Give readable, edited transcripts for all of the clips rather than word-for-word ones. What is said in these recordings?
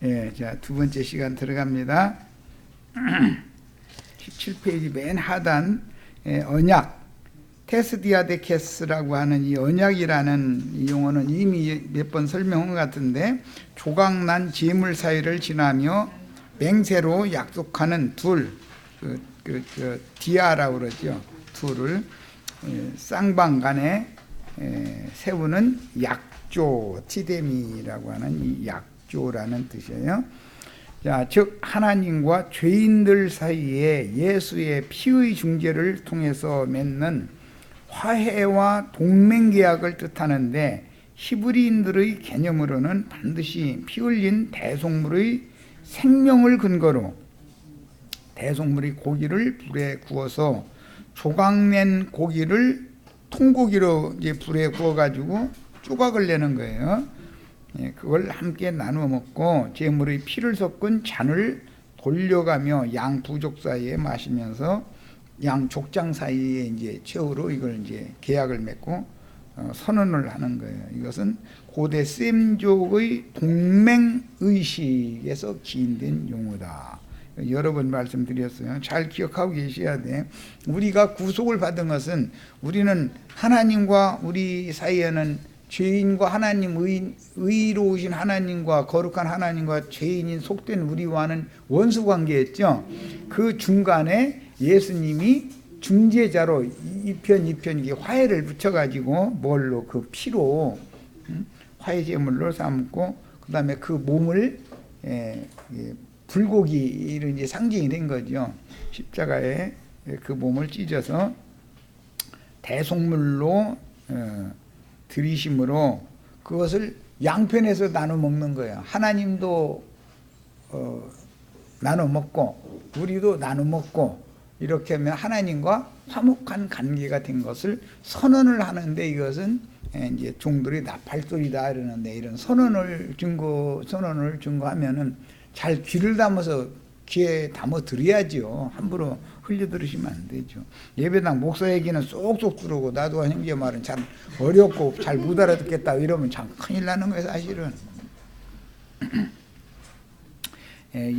예, 자, 두 번째 시간 들어갑니다. 17페이지 맨 하단, 언약, 테스디아데케스라고 하는 이 언약이라는 이 용어는 이미 몇 번 설명한 것 같은데, 조각난 재물 사이를 지나며 맹세로 약속하는 둘, 디아라고 그러죠. 둘을 쌍방간에 세우는 약조, 티데미라고 하는 이 약조라는 뜻이에요. 자, 즉 하나님과 죄인들 사이에 예수의 피의 중재를 통해서 맺는 화해와 동맹계약을 뜻하는데, 히브리인들의 개념으로는 반드시 피 흘린 대속물의 생명을 근거로 대속물의 고기를 불에 구워서 조각낸 고기를 통고기로 이제 불에 구워가지고 조각을 내는 거예요. 그걸 함께 나누어 먹고 제물의 피를 섞은 잔을 돌려가며 양 부족 사이에 마시면서 양 족장 사이에 이제 최후로 이걸 이제 계약을 맺고 선언을 하는 거예요. 이것은 고대 셈족의 동맹 의식에서 기인된 용어다. 여러 번 말씀드렸어요. 잘 기억하고 계셔야 돼. 우리가 구속을 받은 것은 우리는 하나님과 우리 사이에는 죄인과 하나님, 의로우신 하나님과 거룩한 하나님과 죄인인 속된 우리와는 원수관계였죠. 그 중간에 예수님이 중재자로 이편 이게 화해를 붙여가지고 뭘로 그 피로 화해 제물로 삼고, 그 다음에 그 몸을 불고기를 이제 상징이 된 거죠. 십자가에 그 몸을 찢어서 대속물로 들이심으로 그것을 양편에서 나눠 먹는 거예요. 하나님도 나눠 먹고 우리도 나눠 먹고, 이렇게 하면 하나님과 화목한 관계가 된 것을 선언을 하는데, 이것은 이제 종들이 나팔소리다 이러는데, 이런 선언을 증거하면은 잘 귀를 담아서 귀에 담아 드려야죠. 함부로 흘려 들으시면 안 되죠. 예배당 목사 얘기는 쏙쏙 들어오고 나도 형제 말은 잘 어렵고 잘 못 알아듣겠다 이러면 참 큰일 나는 거예요, 사실은.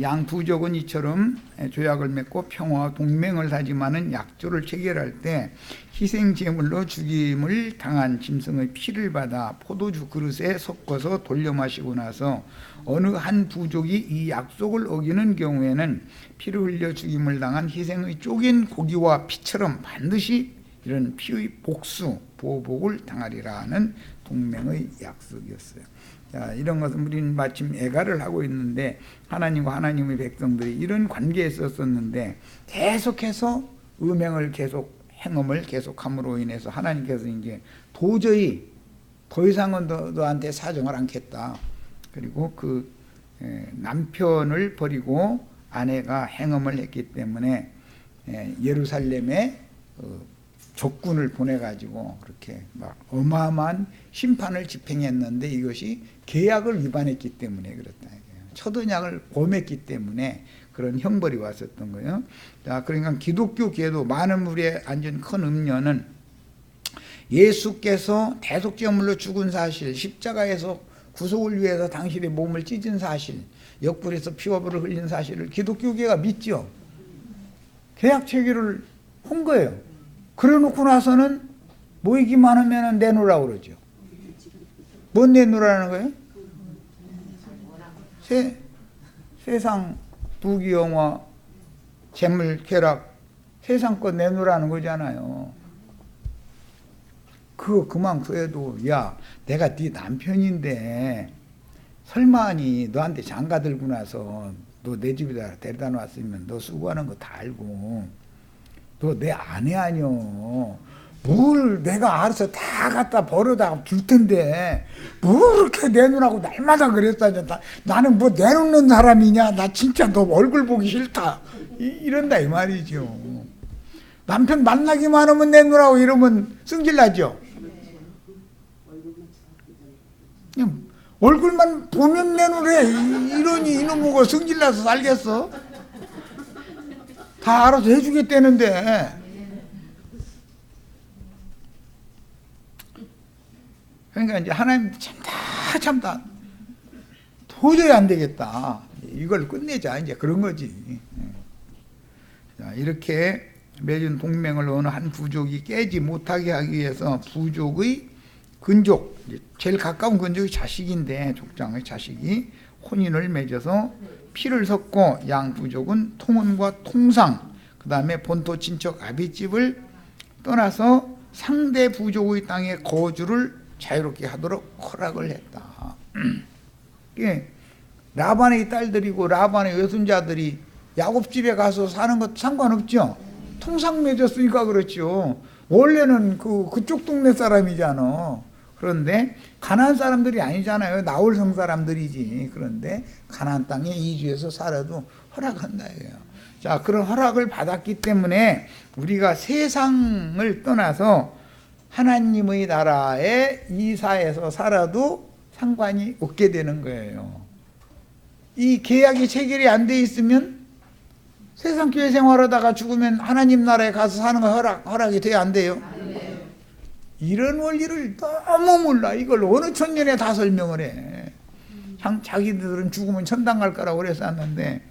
양 부족은 이처럼 조약을 맺고 평화와 동맹을 다짐하는 약조를 체결할 때 희생 제물로 죽임을 당한 짐승의 피를 받아 포도주 그릇에 섞어서 돌려 마시고 나서 어느 한 부족이 이 약속을 어기는 경우에는 피를 흘려 죽임을 당한 희생의 쪼갠 고기와 피처럼 반드시 이런 피의 복수, 보복을 당하리라는 동맹의 약속이었어요. 자, 이런 것은 우리는 마침 애가를 하고 있는데, 하나님과 하나님의 백성들이 이런 관계에 있었는데 계속해서 음행을 행음을 계속함으로 인해서 하나님께서 이제 도저히 더 이상은 너한테 사정을 않겠다. 그리고 그 남편을 버리고 아내가 행음을 했기 때문에 예루살렘에 적군을 보내가지고 그렇게 막 어마어마한 심판을 집행했는데, 이것이 계약을 위반했기 때문에 그렇다. 첫 언약을 범했기 때문에 그런 형벌이 왔었던 거예요. 자, 그러니까 기독교계도 많은 물에 앉은 큰 음료는 예수께서 대속제물로 죽은 사실, 십자가에서 구속을 위해서 당신의 몸을 찢은 사실, 옆구리에서 피와 불을 흘린 사실을 기독교계가 믿죠. 계약 체결을 한 거예요. 그래 놓고 나서는 모이기만 하면 내놓으라고 그러죠. 뭔 내놓으라는 거예요? 세상 부귀영화, 재물, 쾌락, 세상 것 내놓으라는 거잖아요. 그거 그만둬도, 야, 내가 네 남편인데 설마니 너한테 장가 들고 나서 너 내 집에다 데려다 놨으면 너 수고하는 거 다 알고, 너 내 아내 아니여. 뭘 내가 알아서 다 갖다 버려다 줄 텐데 뭐 그렇게 내놓으라고 날마다 그랬다냐. 나는 뭐 내놓는 사람이냐. 나 진짜 너 얼굴 보기 싫다. 이런다 이 말이죠. 남편 만나기만 하면 내놓으라고 이러면 승질나죠. 그냥 얼굴만 보면 내놓으래. 이러니 이놈의 승질나서 살겠어? 다 알아서 해주겠다는데. 그러니까 이제 하나님 참다 도저히 안 되겠다. 이걸 끝내자. 이제 그런 거지. 자, 이렇게 맺은 동맹을 어느 한 부족이 깨지 못하게 하기 위해서 부족의 근족, 제일 가까운 근족이 자식인데 족장의 자식이 혼인을 맺어서 피를 섞고 양 부족은 통혼과 통상, 그 다음에 본토 친척 아비집을 떠나서 상대 부족의 땅에 거주를 자유롭게 하도록 허락을 했다. 라반의 딸들이고 라반의 외손자들이 야곱 집에 가서 사는 것 상관없죠. 통상 맺었으니까 그렇죠. 원래는 그쪽 동네 사람이잖아. 그런데 가나안 사람들이 아니잖아요. 나홀성 사람들이지. 그런데 가나안 땅에 이주해서 살아도 허락한다 이거예요. 자, 그런 허락을 받았기 때문에 우리가 세상을 떠나서 하나님의 나라에 이사해서 살아도 상관이 없게 되는 거예요. 이 계약이 체결이 안 돼 있으면 세상 교회 생활하다가 죽으면 하나님 나라에 가서 사는 거 허락이 돼야 안 돼요? 이런 원리를 너무 몰라. 이걸 어느 천년에 다 설명을 해. 자기들은 죽으면 천당 갈 거라고 그랬었는데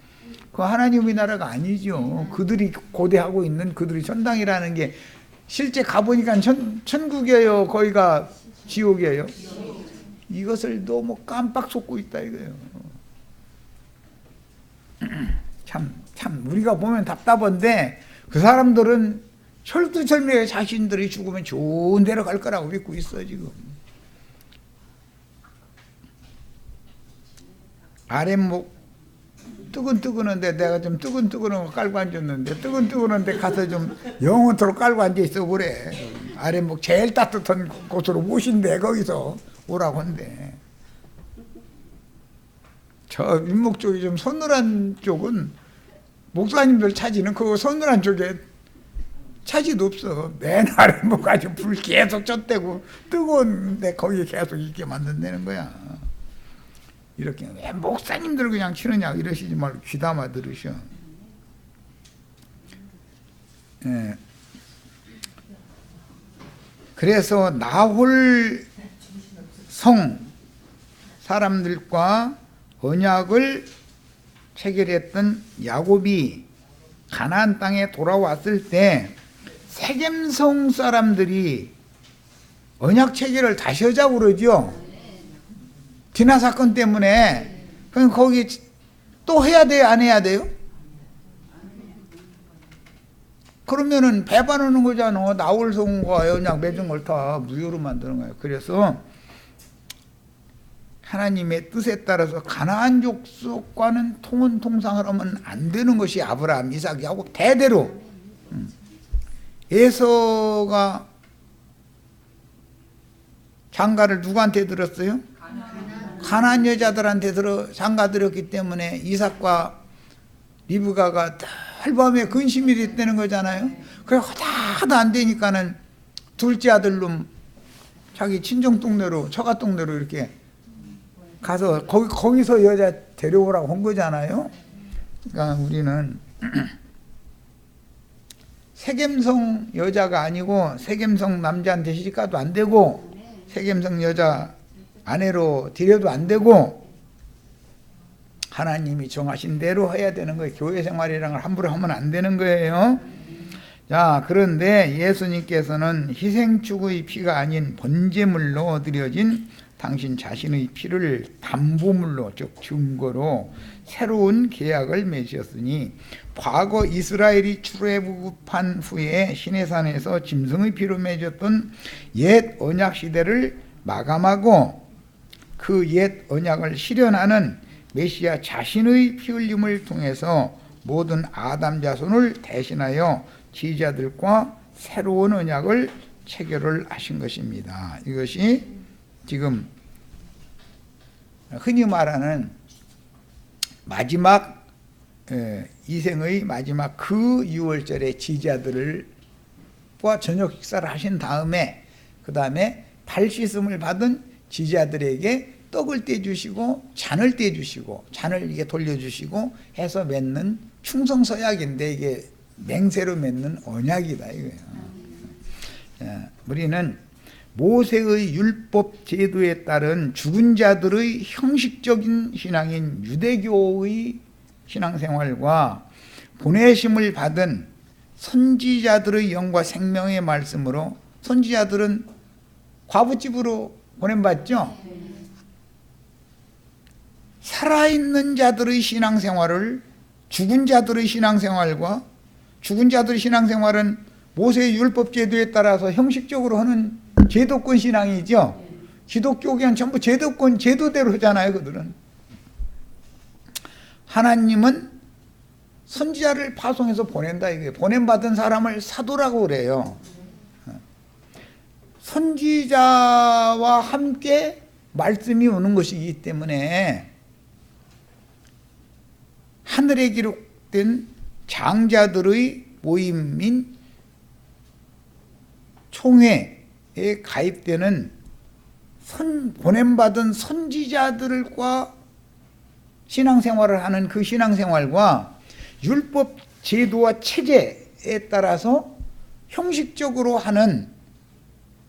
그 하나님의 나라가 아니죠. 그들이 고대하고 있는 그들이 천당이라는 게 실제 가보니까 천국이에요? 거기가 지옥이에요? 이것을 너무 깜빡 속고 있다 이거예요. 참 우리가 보면 답답한데 그 사람들은 철두철미하게 자신들이 죽으면 좋은 데로 갈 거라고 믿고 있어 지금. 아랫목 뜨근뜨근한데 내가 좀 뜨근뜨근한 거 깔고 앉았는데 뜨근뜨근한데 가서 좀 영원토록 깔고 앉아 있어 그래. 아랫목 제일 따뜻한 곳으로 모신대 거기서 오라고 한대. 저 윗목 쪽이 좀 서늘한 쪽은 목사님들 차지는 그 서늘한 쪽에 차지도 없어. 맨 아랫목까지 불 계속 쪘대고 뜨거운데 거기에 계속 있게 만든다는 거야. 이렇게 왜 목사님들 그냥 치느냐 이러시지 말고 귀담아 들으셔. 예. 그래서 나홀 성 사람들과 언약을 체결했던 야곱이 가나안 땅에 돌아왔을 때 세겜성 사람들이 언약 체결을 다시 하자고 그러죠. 디나 사건 때문에. 그럼 거기 또 해야 돼요? 안 해야 돼요? 그러면은 배반하는 거잖아. 나홀성과 언약 맺은 걸 다 무효로 만드는 거예요. 그래서 하나님의 뜻에 따라서 가나안 족속과는 통혼 통상을 하면 안 되는 것이 아브라함, 이삭, 야곱 대대로. 에서가 장가를 누구한테 들었어요? 가나안 여자들한테 장가 들었기 때문에 이삭과 리브가가 달밤에 근심이 됐다는 거잖아요. 그래 하도 안 되니까는 둘째 아들로 자기 친정 동네로 처가 동네로 이렇게 가서 거기서 여자 데려오라고 한 거잖아요. 그러니까 우리는 세겜성 여자가 아니고 세겜성 남자한테 시집가도 안 되고 세겜성 여자 아내로 들여도 안 되고 하나님이 정하신 대로 해야 되는 거예요. 교회 생활이라는 걸 함부로 하면 안 되는 거예요. 자, 그런데 예수님께서는 희생축의 피가 아닌 번제물로 드려진 당신 자신의 피를 담보물로, 즉 증거로 새로운 계약을 맺으셨으니 과거 이스라엘이 출애굽한 후에 시내산에서 짐승의 피로 맺었던 옛 언약 시대를 마감하고 그 옛 언약을 실현하는 메시아 자신의 피 흘림을 통해서 모든 아담 자손을 대신하여 지지자들과 새로운 언약을 체결을 하신 것입니다. 이것이 지금 흔히 말하는 마지막 이생의 마지막 그 6월절에 지지자들과 저녁 식사를 하신 다음에 그 다음에 발 씻음을 받은 지지자들에게 떡을 떼주시고 잔을 떼주시고 잔을 이게 돌려주시고 해서 맺는 충성서약인데 이게 맹세로 맺는 언약이다 이거예요. 우리는 모세의 율법 제도에 따른 죽은 자들의 형식적인 신앙인 유대교의 신앙생활과 보내심을 받은 선지자들의 영과 생명의 말씀으로, 선지자들은 과부집으로 보냄받죠. 살아있는 자들의 신앙생활을, 죽은 자들의 신앙생활과, 죽은 자들의 신앙생활은 모세의 율법 제도에 따라서 형식적으로 하는 제도권 신앙이죠. 기독교계는 전부 제도권, 제도대로 하잖아요, 그들은. 하나님은 선지자를 파송해서 보낸다, 이게. 보냄받은 사람을 사도라고 그래요. 선지자와 함께 말씀이 오는 것이기 때문에 하늘에 기록된 장자들의 모임인 총회에 가입되는 보냄받은 선지자들과 신앙생활을 하는 그 신앙생활과 율법 제도와 체제에 따라서 형식적으로 하는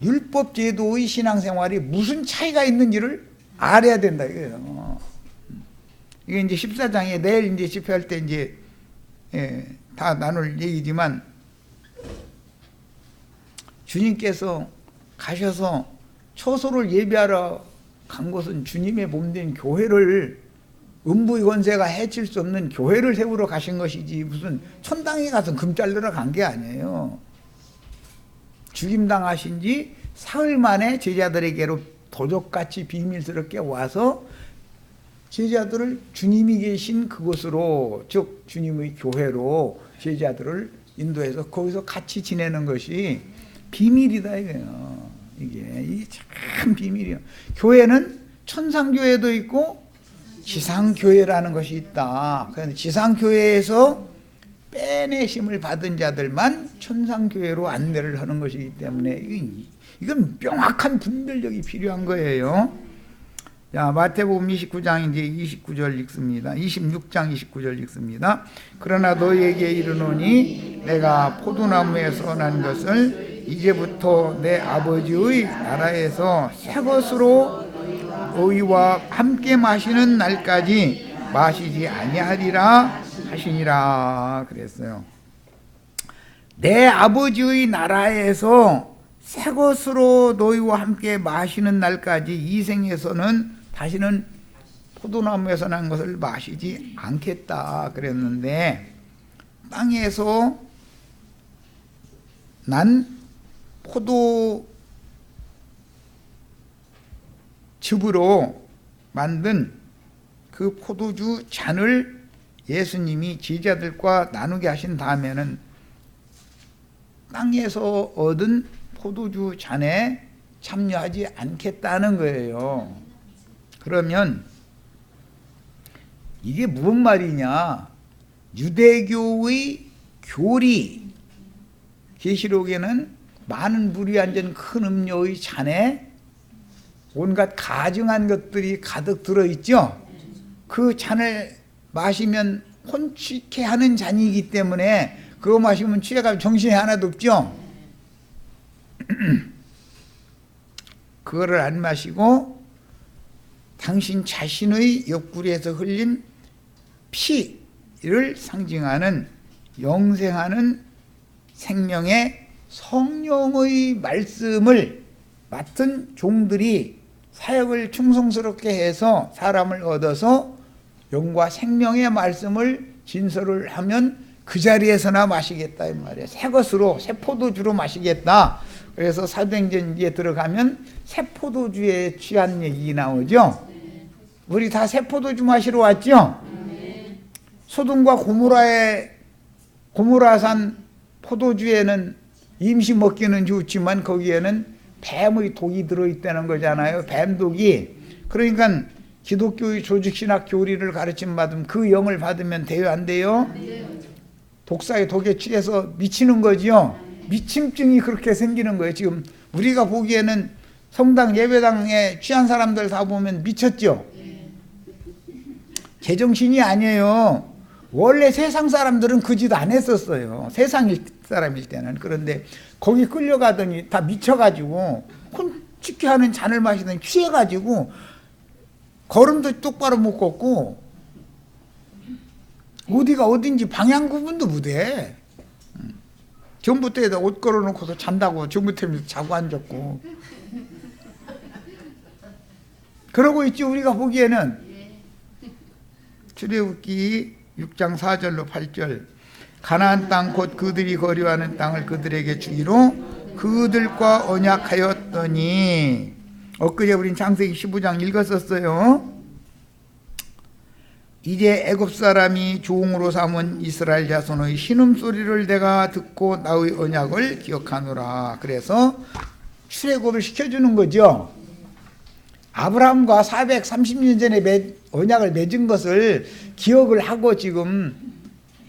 율법 제도의 신앙생활이 무슨 차이가 있는지를 알아야 된다, 이거예요. 이게 이제 14장에 내일 이제 집회할 때 이제 다 나눌 얘기지만, 주님께서 가셔서 처소를 예비하러 간 것은 주님의 몸된 교회를, 음부의 권세가 해칠 수 없는 교회를 세우러 가신 것이지 무슨 천당에 가서 금 잘르러 간 게 아니에요. 죽임당하신 지 사흘 만에 제자들에게로 도적같이 비밀스럽게 와서 제자들을 주님이 계신 그곳으로, 즉 주님의 교회로 제자들을 인도해서 거기서 같이 지내는 것이 비밀이다, 이거예요. 이게 참 비밀이에요. 교회는 천상교회도 있고 지상교회라는 것이 있다. 그런데 지상교회에서 빼내심을 받은 자들만 천상교회로 안내를 하는 것이기 때문에 이건 명확한 분별력이 필요한 거예요. 자, 마태복음 29장 이제 29절 읽습니다. 26장 29절 읽습니다. 그러나 너희에게 이르노니 내가 포도나무에서 난 것을 이제부터 내 아버지의 나라에서 새 것으로 너희와 함께 마시는 날까지 마시지 아니하리라 하시니라 그랬어요. 내 아버지의 나라에서 새 것으로 너희와 함께 마시는 날까지 이 생에서는 다시는 포도나무에서 난 것을 마시지 않겠다 그랬는데, 땅에서 난 포도즙으로 만든 그 포도주 잔을 예수님이 제자들과 나누게 하신 다음에는 땅에서 얻은 포도주 잔에 참여하지 않겠다는 거예요. 그러면 이게 무슨 말이냐? 유대교의 교리, 계시록에는 많은 물이 앉은 큰 음료의 잔에 온갖 가증한 것들이 가득 들어있죠. 그 잔을 마시면 혼취케 하는 잔이기 때문에 그거 마시면 취해가지고 정신이 하나도 없죠. 그거를 안 마시고 당신 자신의 옆구리에서 흘린 피를 상징하는 영생하는 생명의 성령의 말씀을 맡은 종들이 사역을 충성스럽게 해서 사람을 얻어서 영과 생명의 말씀을 진설을 하면 그 자리에서나 마시겠다 이 말이에요. 새 것으로, 새 포도주로 마시겠다. 그래서 사도행전에 들어가면 새 포도주에 취한 얘기 나오죠. 우리 다 새 포도주 마시러 왔죠. 소돔과 고모라산 포도주에는 임시 먹기는 좋지만 거기에는 뱀의 독이 들어있다는 거잖아요. 뱀독이. 그러니까 기독교의 조직신학 교리를 가르침 받으면 그 영을 받으면 돼요, 안 돼요? 독사의 독에 취해서 미치는 거죠. 미침증이 그렇게 생기는 거예요. 지금 우리가 보기에는 성당 예배당에 취한 사람들 다 보면 미쳤죠. 제정신이 아니에요. 원래 세상 사람들은 그 짓 안 했었어요. 세상 사람일 때는. 그런데 거기 끌려가더니 다 미쳐가지고 훔치게 하는 잔을 마시더니 취해가지고 걸음도 똑바로 못 걷고 어디가 어딘지 방향 구분도 못해. 전부터에다 옷 걸어놓고서 잔다고 전부터에서 자고 앉았고 그러고 있지. 우리가 보기에는 출애굽기 6장 4절로 8절 가나안 땅 곧 그들이 거류하는 땅을 그들에게 주기로 그들과 언약하였더니 엊그제 우린 창세기 15장 읽었었어요. 이제 애굽 사람이 종으로 삼은 이스라엘 자손의 신음소리를 내가 듣고 나의 언약을 기억하노라. 그래서 출애굽을 시켜주는 거죠. 아브라함과 430년 전에 언약을 맺은 것을 기억을 하고 지금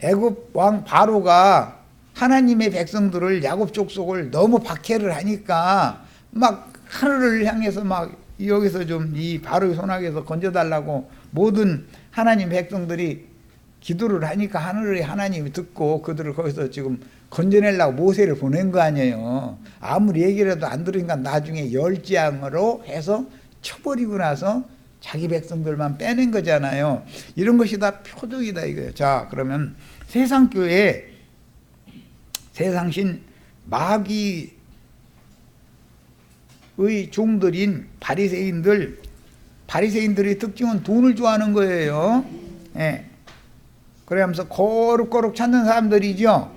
애굽 왕 바로가 하나님의 백성들을 야곱 족속을 너무 박해를 하니까 막 하늘을 향해서 막 여기서 좀 이 바로의 손아귀에서 건져달라고 모든 하나님 백성들이 기도를 하니까 하늘의 하나님이 듣고 그들을 거기서 지금 건져내려고 모세를 보낸 거 아니에요. 아무리 얘기라도 안 들으니까 나중에 열지양으로 해서 쳐버리고 나서 자기 백성들만 빼낸 거잖아요. 이런 것이 다 표적이다 이거예요. 자, 그러면 세상교회 세상신 마귀의 종들인 바리새인들의 특징은 돈을 좋아하는 거예요. 예. 그러면서 거룩거룩 찾는 사람들이죠.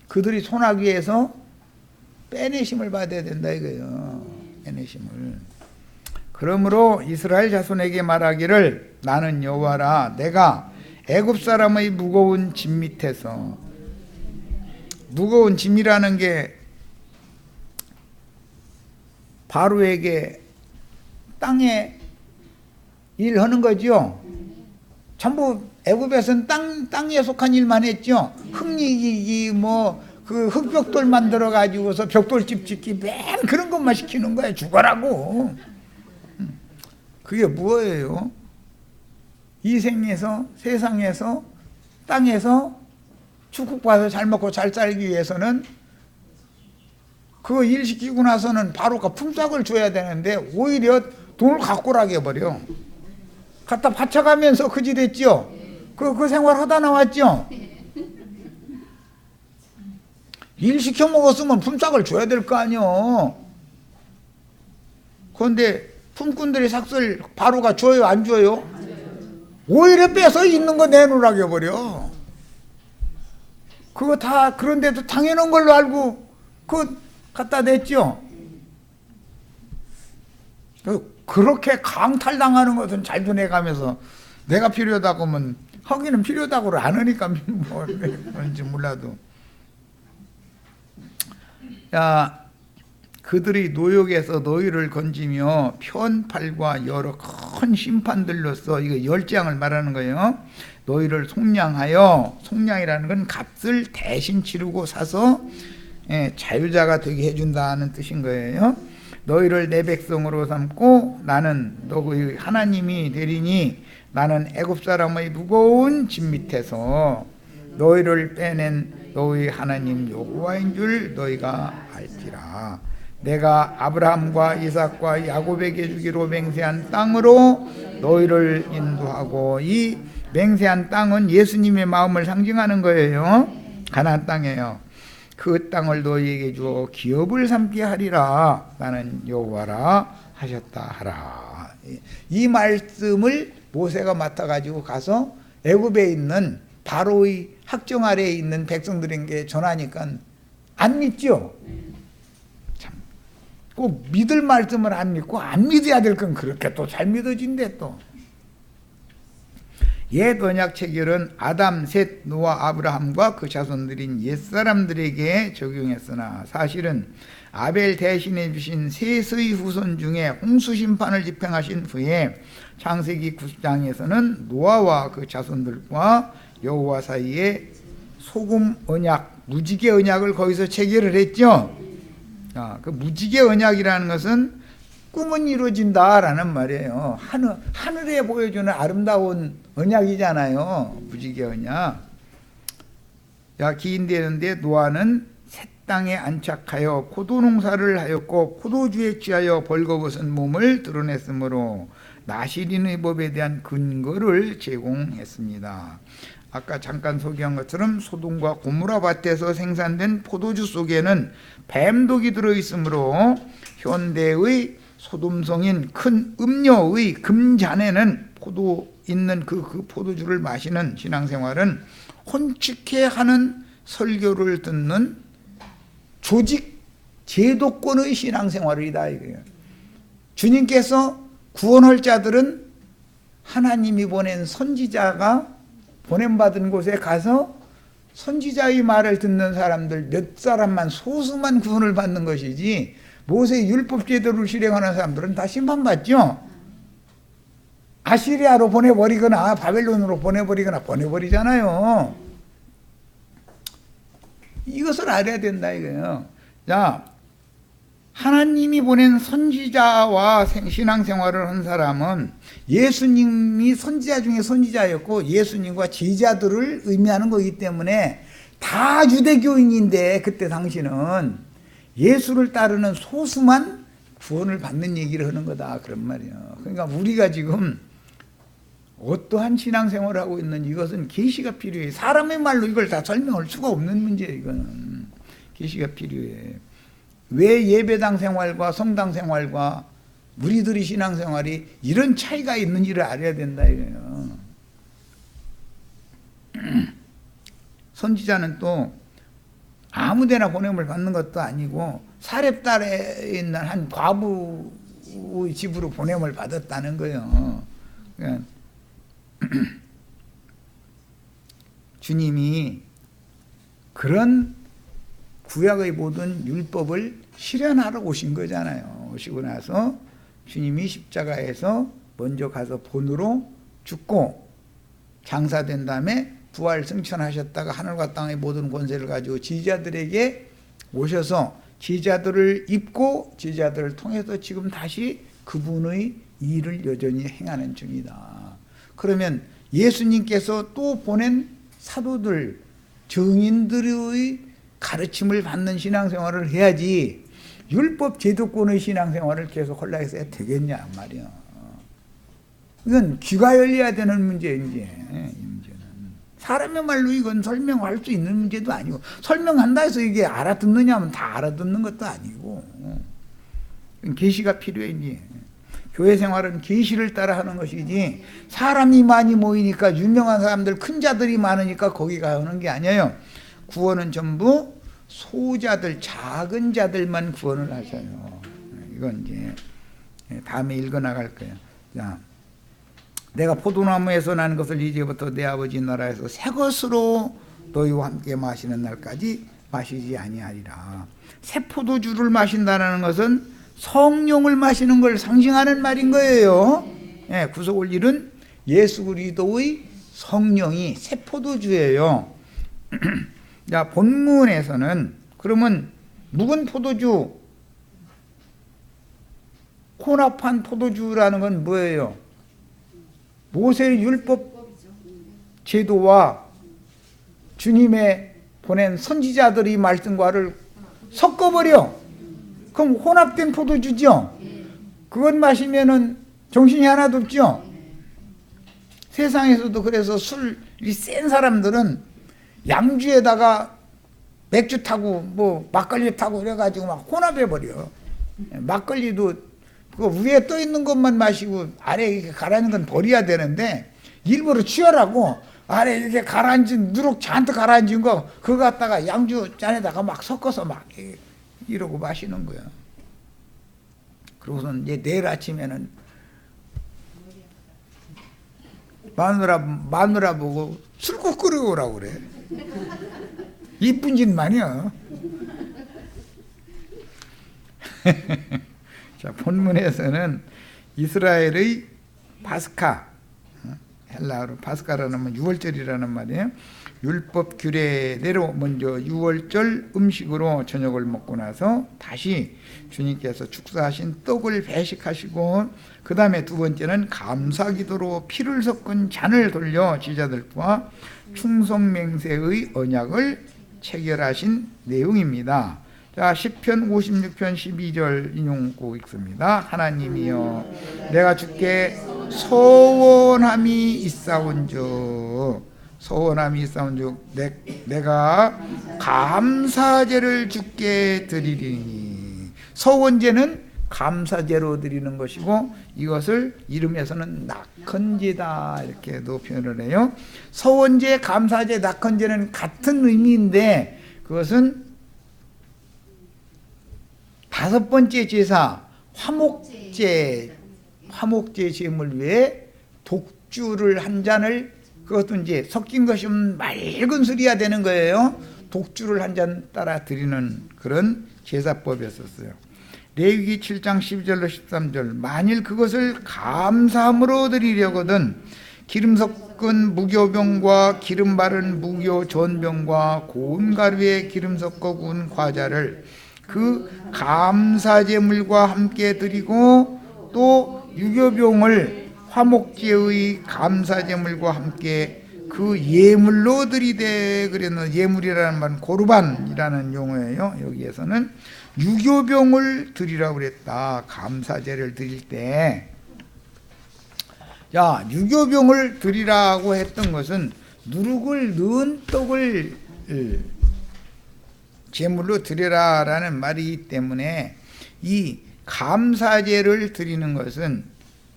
그들이 손아귀에서 빼내심을 받아야 된다 이거예요. 빼내심을. 그러므로 이스라엘 자손에게 말하기를 나는 여호와라. 내가 애굽 사람의 무거운 짐 밑에서, 무거운 짐이라는 게 바로에게 땅에 일하는 거죠. 전부 애굽에서는 땅에 속한 일만 했죠. 흙이기 그 흙벽돌 만들어 가지고서 벽돌집 짓기 맨 그런 것만 시키는 거예요. 죽어라고. 그게 뭐예요? 이 생에서 세상에서 땅에서 축복받아서 잘 먹고 잘 살기 위해서는 그거 일 시키고 나서는 바로가 품삯을 줘야 되는데 오히려 돈을 갖고 라게 해버려. 갖다 바쳐가면서 그지 됐죠. 그 생활 하다 나왔죠. 일 시켜 먹었으면 품삯을 줘야 될 거 아니요. 그런데 품꾼들의 삭슬 바로가 줘요 안 줘요? 오히려 빼서 있는 거 내놓으라고 해버려. 그거 다 그런데도 당연한 걸로 알고 그거 갖다 냈죠. 그렇게 강탈당하는 것은 잘도 내가면서 내가 필요하다고 하면 하기는 필요하다고 안 하니까 뭐 그런지 몰라도. 야, 그들이 노역에서 너희를 건지며 편팔과 여러 큰 심판들로서, 이거 10장을 말하는 거예요. 너희를 속량하여, 속량이라는 건 값을 대신 치르고 사서 자유자가 되게 해준다는 뜻인 거예요. 너희를 내 백성으로 삼고 나는 너희 하나님이 되리니 나는 애굽 사람의 무거운 짐 밑에서 너희를 빼낸 너희 하나님 여호와인 줄 너희가 알지라. 내가 아브라함과 이삭과 야곱에게 주기로 맹세한 땅으로 너희를 인도하고, 이 맹세한 땅은 예수님의 마음을 상징하는 거예요. 가나안 땅이에요. 그 땅을 너희에게 주어 기업을 삼게 하리라. 나는 여호와라 하셨다 하라. 이 말씀을 모세가 맡아가지고 가서 애굽에 있는 바로의 학정 아래에 있는 백성들에게 전하니까 안 믿죠. 참, 꼭 믿을 말씀을 안 믿고 안 믿어야 될 건 그렇게 또 잘 믿어진대 또. 옛 언약 체결은 아담, 셋, 노아, 아브라함과 그 자손들인 옛사람들에게 적용했으나 사실은 아벨 대신해 주신 셋의 후손 중에 홍수 심판을 집행하신 후에 창세기 9장에서는 노아와 그 자손들과 여호와 사이에 소금 언약, 무지개 언약을 거기서 체결을 했죠. 그 무지개 언약이라는 것은 꿈은 이루어진다라는 말이에요. 하늘에 보여주는 아름다운 언약이잖아요. 무지개 언약. 자, 기인되는데 노아는 새 땅에 안착하여 포도 농사를 하였고 포도주에 취하여 벌거벗은 몸을 드러냈으므로 나시린의 법에 대한 근거를 제공했습니다. 아까 잠깐 소개한 것처럼 소돔과 고모라 밭에서 생산된 포도주 속에는 뱀독이 들어있으므로 현대의 소돔성인 큰 음료의 금잔에는 포도 있는 그 포도주를 마시는 신앙생활은 혼축해하는 설교를 듣는 조직 제도권의 신앙생활이다 이거예요. 주님께서 구원할 자들은 하나님이 보낸 선지자가 보냄받은 곳에 가서 선지자의 말을 듣는 사람들 몇 사람만, 소수만 구원을 받는 것이지, 모세의 율법 제도를 실행하는 사람들은 다 심판받죠. 아시리아로 보내버리거나 바벨론으로 보내버리잖아요. 이것을 알아야 된다 이거예요. 자, 하나님이 보낸 선지자와 신앙생활을 한 사람은 예수님이 선지자 중에 선지자였고 예수님과 제자들을 의미하는 거기 때문에 다 유대교인인데, 그때 당시는 예수를 따르는 소수만 구원을 받는 얘기를 하는 거다 그런 말이에요. 그러니까 우리가 지금 어떠한 신앙생활을 하고 있는지 이것은 계시가 필요해. 사람의 말로 이걸 다 설명할 수가 없는 문제예요. 이거는 계시가 필요해. 왜 예배당 생활과 성당 생활과 우리들의 신앙생활이 이런 차이가 있는지를 알아야 된다 이거예요. 선지자는 또 아무데나 보냄을 받는 것도 아니고 사렙달에 있는 한 과부의 집으로 보냄을 받았다는 거예요. 그러니까 주님이 그런 구약의 모든 율법을 실현하러 오신 거잖아요. 오시고 나서 주님이 십자가에서 먼저 가서 본으로 죽고 장사된 다음에 부활 승천하셨다가 하늘과 땅의 모든 권세를 가지고 제자들에게 오셔서 제자들을 입고 제자들을 통해서 지금 다시 그분의 일을 여전히 행하는 중이다. 그러면 예수님께서 또 보낸 사도들, 증인들의 가르침을 받는 신앙생활을 해야지 율법 제도권의 신앙생활을 계속 하려고 해서 되겠냐 말이야. 이건 귀가 열려야 되는 문제예요. 이제 이 문제는 사람의 말로 이건 설명할 수 있는 문제도 아니고, 설명한다 해서 이게 알아듣느냐 하면 다 알아듣는 것도 아니고, 계시가 필요해. 이제 교회 생활은 계시를 따라 하는 것이지, 사람이 많이 모이니까 유명한 사람들, 큰 자들이 많으니까 거기 가는 게 아니에요. 구원은 전부 소자들, 작은 자들만 구원을 하셔요. 이건 이제 다음에 읽어나갈 거예요. 자, 내가 포도나무에서 난 것을 이제부터 내 아버지 나라에서 새 것으로 너희와 함께 마시는 날까지 마시지 아니하리라. 새 포도주를 마신다는 것은 성령을 마시는 걸 상징하는 말인 거예요. 예, 구속을 이룬 예수 그리스도의 성령이 새 포도주예요. 자, 본문에서는 그러면 묵은 포도주, 혼합한 포도주라는 건 뭐예요? 모세의 율법 제도와 주님의 보낸 선지자들의 말씀과를 섞어버려. 그럼 혼합된 포도주죠. 그것 마시면은 정신이 하나도 없죠. 세상에서도 그래서 술이 센 사람들은 양주에다가 맥주 타고 뭐 막걸리 타고 그래가지고 막 혼합해버려. 막걸리도 그 위에 떠 있는 것만 마시고 아래 이렇게 가라앉은 건 버려야 되는데 일부러 취하라고 아래 이렇게 가라앉은, 누룩 잔뜩 가라앉은 거 그거 갖다가 양주 잔에다가 막 섞어서 막 이러고 마시는 거야. 그러고선 이제 내일 아침에는 마누라 보고 술국 끓여 오라고 그래. 이쁜 짓만이야. 자, 본문에서는 이스라엘의 파스카, 헬라어로 파스카라는 말 6월절이라는 말이에요. 율법 규례대로 먼저 6월절 음식으로 저녁을 먹고 나서 다시 주님께서 축사하신 떡을 배식하시고 그 다음에 두 번째는 감사기도로 피를 섞은 잔을 돌려 제자들과 충성맹세의 언약을 체결하신 내용입니다. 자, 시편 56편 12절 인용 꼭 읽습니다. 하나님이여 내가 주께 서원함이 있사온즉 내가 감사제를 주께 드리리니. 서원제는 감사제로 드리는 것이고 이것을 이름에서는 낙헌제다 이렇게도 표현을 해요. 서원제, 감사제, 낙헌제는 같은 의미인데 그것은 다섯 번째 제사 화목제 제물 외에 독주를 한 잔을, 그것도 이제 섞인 것이면 맑은 술이야 되는 거예요. 독주를 한 잔 따라 드리는 그런 제사법이었어요. 레위기 7장 12절로 13절 만일 그것을 감사함으로 드리려거든 기름 섞은 무교병과 기름 바른 무교 전병과 고운 가루에 기름 섞어 구운 과자를 그 감사제물과 함께 드리고 또 유교병을 화목제의 감사제물과 함께 그 예물로 드리되 그랬는데, 예물이라는 말은 고르반이라는 용어예요. 여기에서는 유교병을 드리라고 그랬다. 감사제를 드릴 때. 자, 유교병을 드리라고 했던 것은 누룩을 넣은 떡을 제물로 드리라라는 말이기 때문에 이 감사제를 드리는 것은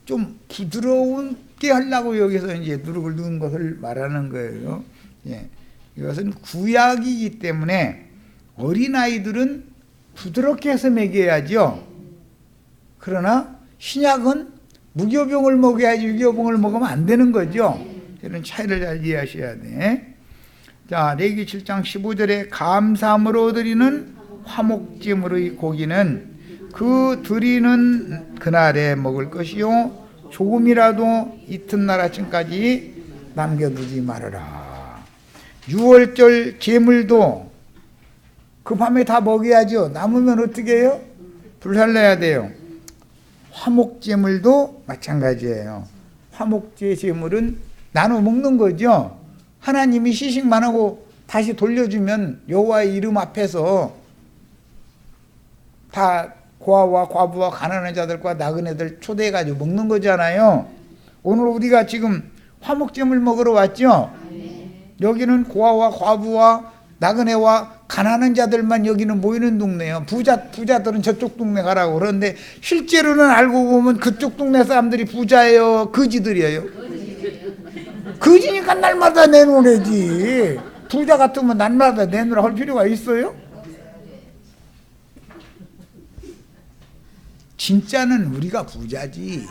좀 부드러운게 하려고 여기서 이제 누룩을 넣은 것을 말하는 거예요. 예. 이것은 구약이기 때문에 어린아이들은 부드럽게 해서 먹여야죠. 그러나 신약은 무교병을 먹여야지 유교병을 먹으면 안 되는 거죠. 이런 차이를 잘 이해하셔야 돼. 자, 레위기 7장 15절에 감사함으로 드리는 화목제물의 고기는 그 드리는 그날에 먹을 것이요 조금이라도 이튿날 아침까지 남겨두지 말아라. 6월절 제물도 그 밤에 다 먹여야죠. 남으면 어떻게 해요? 불살라야 돼요. 화목제물도 마찬가지예요. 화목제 제물은 나눠 먹는 거죠. 하나님이 시식만 하고 다시 돌려주면 여호와의 이름 앞에서 다 고아와 과부와 가난한 자들과 나그네들 초대해가지고 먹는 거잖아요. 오늘 우리가 지금 화목제물 먹으러 왔죠. 여기는 고아와 과부와 나그네와 가난한 자들만 여기는 모이는 동네예요. 부자들은 저쪽 동네 가라고 그러는데 실제로는 알고 보면 그쪽 동네 사람들이 부자예요, 거지들이에요? 거지니까 날마다 내놓으래지. 부자 같으면 날마다 내놓으라 할 필요가 있어요? 진짜는 우리가 부자지.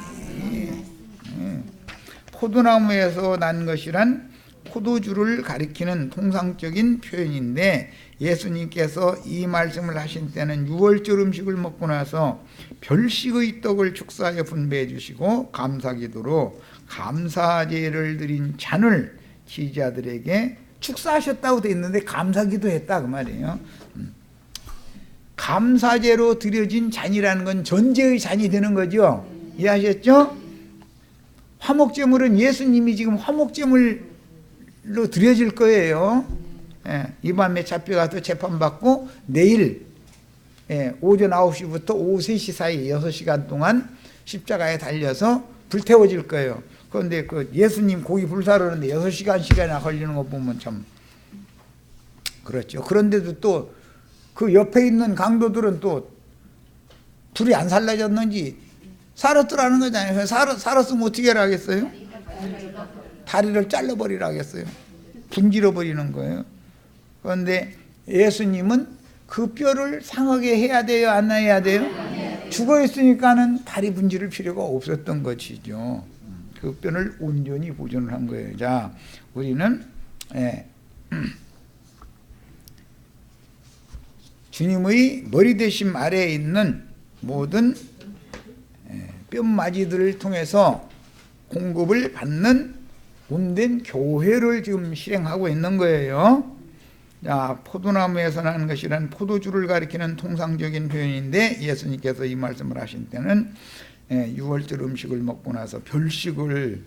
포도나무에서 난 것이란 포도주를 가리키는 통상적인 표현인데 예수님께서 이 말씀을 하신 때는 6월절 음식을 먹고 나서 별식의 떡을 축사하여 분배해 주시고 감사기도로 감사제를 드린 잔을 지지자들에게 축사하셨다고 되어 있는데 감사기도 했다 그 말이에요. 감사제로 드려진 잔이라는 건 전제의 잔이 되는 거죠. 이해하셨죠? 화목제물은 예수님이 지금 화목제물로 드려질 거예요. 예, 이 밤에 잡혀가서 재판받고 내일 오전 9시부터 오후 3시 사이 6시간 동안 십자가에 달려서 불태워질 거예요. 그런데 그 예수님 고기 불사르는데 6시간씩이나 걸리는 거 보면 참 그렇죠. 그런데도 또 그 옆에 있는 강도들은 또 불이 안 살라졌는지 살았더라는 거잖아요. 살았으면 어떻게 하겠어요? 다리를 잘라버리라 하겠어요. 분질러 버리는 거예요. 그런데 예수님은 그 뼈를 상하게 해야 돼요? 안 해야 돼요? 죽어 있으니까는 다리 분질을 필요가 없었던 것이죠. 그 뼈를 온전히 보존을 한 거예요. 자, 우리는 주님의 머리 대심 아래에 있는 모든 뼘마지들을 통해서 공급을 받는 몸된 교회를 지금 실행하고 있는 거예요. 자, 포도나무에서 나는 것이란 포도주를 가리키는 통상적인 표현인데, 예수님께서 이 말씀을 하신 때는 유월절 음식을 먹고 나서 별식을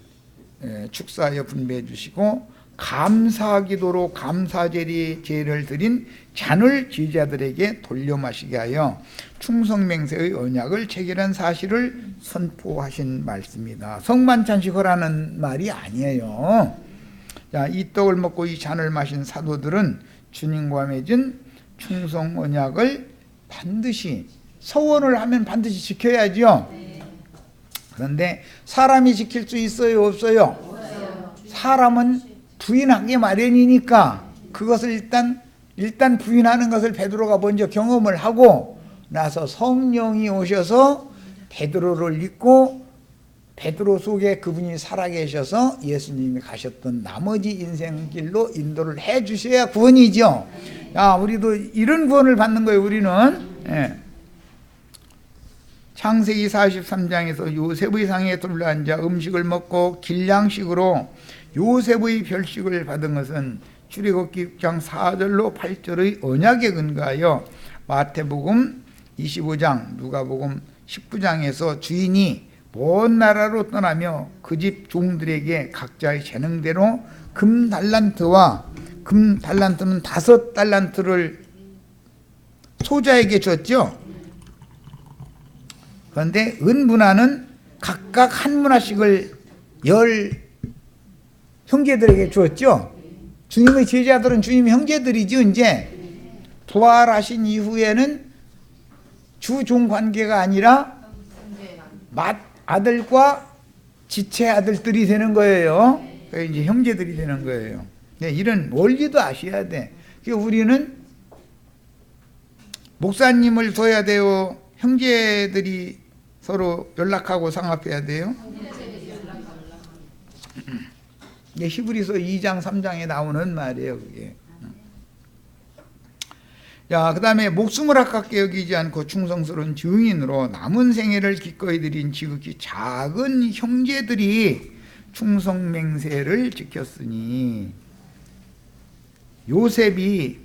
축사하여 분배해 주시고, 감사기도로 감사제를 드린 잔을 제자들에게 돌려 마시게 하여 충성맹세의 언약을 체결한 사실을 선포하신 말씀이다. 성만찬식허라는 말이 아니에요. 자, 이 떡을 먹고 이 잔을 마신 사도들은 주님과 맺은 충성 언약을 반드시, 서원을 하면 반드시 지켜야죠. 그런데 사람이 지킬 수 있어요, 없어요? 사람은 부인하기 마련이니까 그것을 일단 부인하는 것을 베드로가 먼저 경험을 하고 나서 성령이 오셔서 베드로를 믿고 베드로 속에 그분이 살아계셔서 예수님이 가셨던 나머지 인생길로 인도를 해 주셔야 구원이죠. 야, 우리도 이런 구원을 받는 거예요. 우리는 창세기 43장에서 요셉의 상에 둘러앉아 음식을 먹고 길냥식으로 요셉의 별식을 받은 것은 출애굽기 6장 4절로 8절의 언약에 근거하여 마태복음 25장, 누가복음 19장에서 주인이 먼 나라로 떠나며 그 집 종들에게 각자의 재능대로 금달란트와, 금달란트는 5달란트를 소자에게 줬죠. 그런데 은문화는 각각 한 문화씩을 10 형제들에게 주었죠. 주님의 제자들은 주님의 형제들이죠. 이제 부활하신 이후에는 주종 관계가 아니라 아들과 지체 아들들이 되는 거예요. 그래서 이제 형제들이 되는 거예요. 이런 원리도 아셔야 돼. 우리는 목사님을 둬야 돼요, 형제들이 서로 연락하고 상합해야 돼요? 히브리서 2장 3장에 나오는 말이에요, 그게. 자, 그 다음에 목숨을 아깝게 여기지 않고 충성스러운 증인으로 남은 생애를 기꺼이 드린 지극히 작은 형제들이 충성맹세를 지켰으니, 요셉이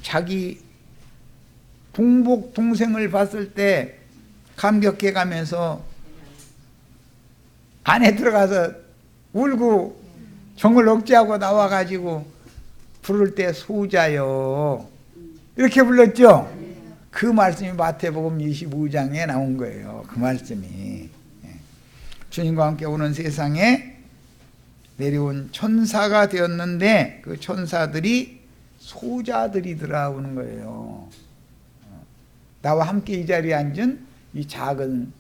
자기 동복 동생을 봤을 때 감격해 가면서 안에 들어가서 울고 정을 억제하고 나와가지고 부를 때 소자요 이렇게 불렀죠. 그 말씀이 마태복음 25장에 나온 거예요. 그 말씀이 주님과 함께 오는 세상에 내려온 천사가 되었는데 그 천사들이 소자들이더라 오는 거예요. 나와 함께 이 자리에 앉은 이 작은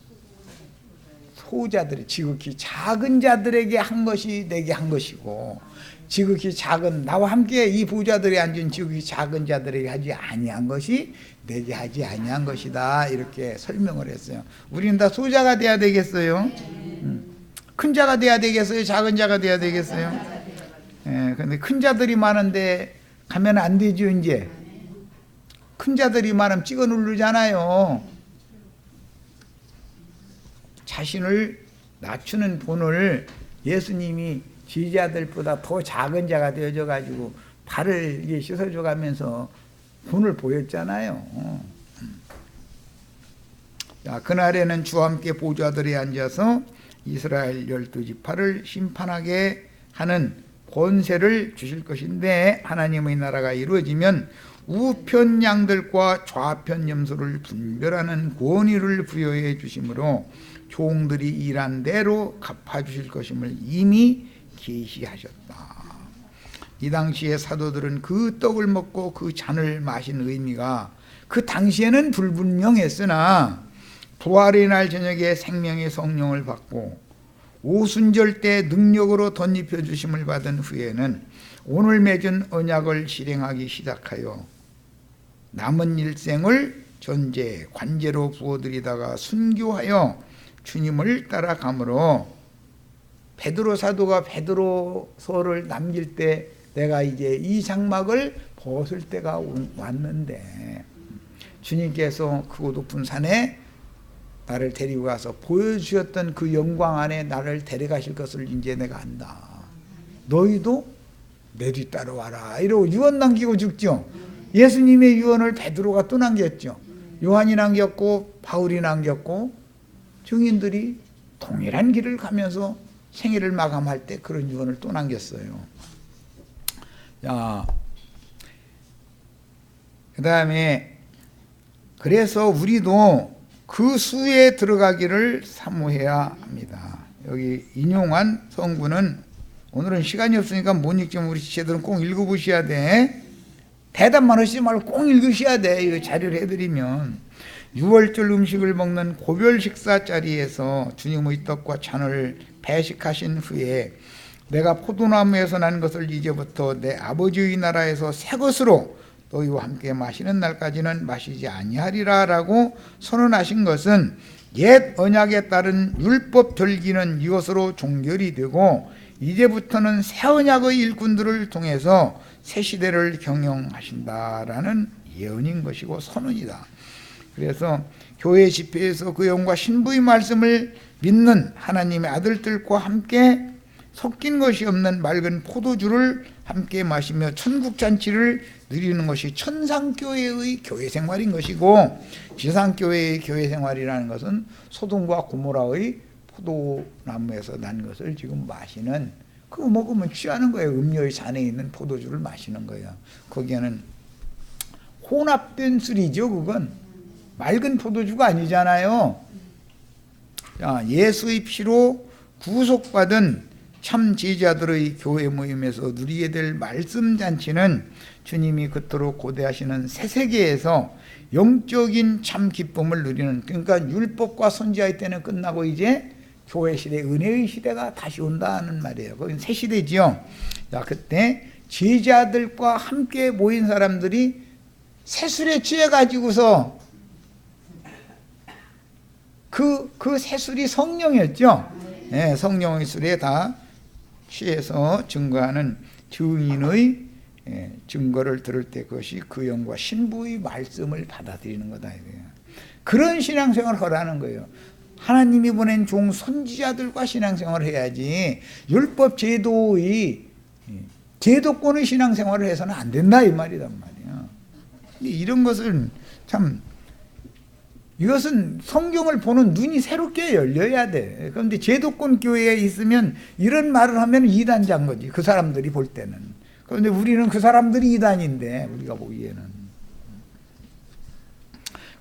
소자들이, 지극히 작은 자들에게 한 것이 내게 한 것이고, 지극히 작은, 나와 함께 이 부자들이 앉은 지극히 작은 자들에게 하지 아니한 것이 내게 하지 아니한 것이다, 이렇게 설명을 했어요. 우리는 다 소자가 돼야 되겠어요? 큰 자가 돼야 되겠어요? 작은 자가 돼야 되겠어요? 근데 큰 자들이 많은데 가면 안 되죠. 이제 큰 자들이 많으면 찍어 누르잖아요. 자신을 낮추는 본을 예수님이 제자들보다 더 작은 자가 되어져 가지고 발을 씻어줘 가면서 본을 보였잖아요. 자, 그날에는 주와 함께 보좌들에 앉아서 이스라엘 12지파를 심판하게 하는 권세를 주실 것인데, 하나님의 나라가 이루어지면 우편 양들과 좌편 염소를 분별하는 권위를 부여해 주심으로 종들이 일한 대로 갚아주실 것임을 이미 계시하셨다. 이 당시에 사도들은 그 떡을 먹고 그 잔을 마신 의미가 그 당시에는 불분명했으나 부활의 날 저녁에 생명의 성령을 받고 오순절 때 능력으로 덧입혀 주심을 받은 후에는 오늘 맺은 언약을 실행하기 시작하여 남은 일생을 전제 관제로 부어드리다가 순교하여 주님을 따라가므로, 베드로 사도가 베드로서를 남길 때 내가 이제 이 장막을 벗을 때가 왔는데, 주님께서 그 높은 산에 나를 데리고 가서 보여주셨던 그 영광 안에 나를 데려가실 것을 이제 내가 안다. 너희도 내 뒤 따라와라 이러고 유언 남기고 죽죠. 예수님의 유언을 베드로가 또 남겼죠. 요한이 남겼고 바울이 남겼고 증인들이 동일한 길을 가면서 생애를 마감할 때 그런 유언을 또 남겼어요. 자, 그 다음에 그래서 우리도 그 수에 들어가기를 사모해야 합니다. 여기 인용한 성구는 오늘은 시간이 없으니까 못 읽지만 우리 지체들은 꼭 읽어보셔야 돼. 대답만 하시지 말고 꼭 읽으셔야 돼. 이거 자료를 해드리면 6월절 음식을 먹는 고별 식사 자리에서 주님의 떡과 잔을 배식하신 후에 내가 포도나무에서 난 것을 이제부터 내 아버지의 나라에서 새 것으로 너희와 함께 마시는 날까지는 마시지 아니하리라 라고 선언하신 것은 옛 언약에 따른 율법 절기는 이것으로 종결이 되고 이제부터는 새 언약의 일꾼들을 통해서 새 시대를 경영하신다라는 예언인 것이고 선언이다. 그래서 교회 집회에서 그 영과 신부의 말씀을 믿는 하나님의 아들들과 함께 섞인 것이 없는 맑은 포도주를 함께 마시며 천국잔치를 누리는 것이 천상교회의 교회 생활인 것이고, 지상교회의 교회 생활이라는 것은 소돔과 고모라의 포도나무에서 난 것을 지금 마시는, 그거 먹으면 취하는 거예요. 음료의 잔에 있는 포도주를 마시는 거예요. 거기에는 혼합된 술이죠. 그건 맑은 포도주가 아니잖아요. 예수의 피로 구속받은 참 제자들의 교회 모임에서 누리게 될 말씀 잔치는 주님이 그토록 고대하시는 새 세계에서 영적인 참 기쁨을 누리는, 그러니까 율법과 선지자의 때는 끝나고 이제 교회 시대, 은혜의 시대가 다시 온다는 말이에요. 그건 새 시대지요. 자, 그때 제자들과 함께 모인 사람들이 새술에 취해가지고서 그 새술이 성령이었죠. 네, 성령의 술에 다 취해서 증거하는 증인의 증거를 들을 때 그것이 그 영과 신부의 말씀을 받아들이는 거다. 그런 신앙생활을 하라는 거예요. 하나님이 보낸 종 선지자들과 신앙생활을 해야지 율법 제도의 제도권의 신앙생활을 해서는 안 된다 이 말이란 말이야. 이런 것은 참, 이것은 성경을 보는 눈이 새롭게 열려야 돼. 그런데 제도권 교회에 있으면 이런 말을 하면 이단자인 거지, 그 사람들이 볼 때는. 그런데 우리는 그 사람들이 이단인데, 우리가 보기에는.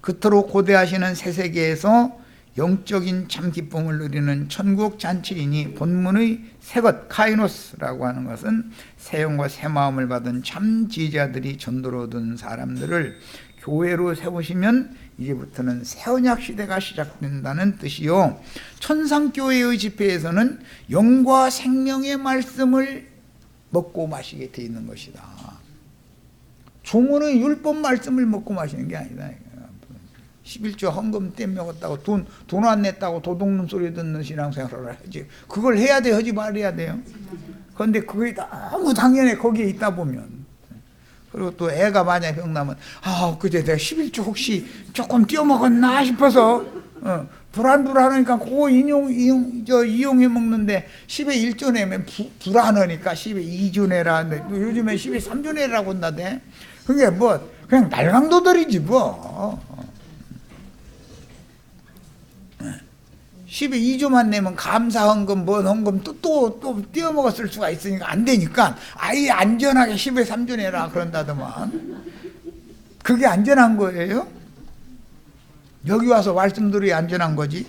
그토록 고대하시는 새 세계에서 영적인 참 기쁨을 누리는 천국 잔치이니 본문의 새것 카이노스라고 하는 것은 새 영과 새 마음을 받은 참 지혜자들이 전도로 얻은 사람들을 교회로 세우시면 이제부터는 새 언약 시대가 시작된다는 뜻이요, 천상교회의 집회에서는 영과 생명의 말씀을 먹고 마시게 돼 있는 것이다. 종은 율법 말씀을 먹고 마시는 게 아니다. 11조 헌금 떼먹었다고 돈 안 냈다고 도둑놈 소리 듣는 신앙생활을 하지. 그걸 해야 돼, 하지 말아야 돼요. 그런데 그게 너무 당연해, 거기에 있다 보면. 그리고 또 애가 만약에 병나면, 그제 내가 11조 혹시 조금 떼어먹었나 싶어서 불안하니까 그거 이용해 먹는데 10에 1조 내면 불안하니까 10에 2조 내라. 요즘에 10에 3조 내라고 한다대. 그게 뭐 그냥 날강도들이지 뭐. 10에 2조만 내면 감사헌금, 헌금 또 떼어먹었을 수가 있으니까 안 되니까 아예 안전하게 10에 3조 내라 그런다더만. 그게 안전한 거예요? 여기 와서 말씀 들어야 안전한 거지.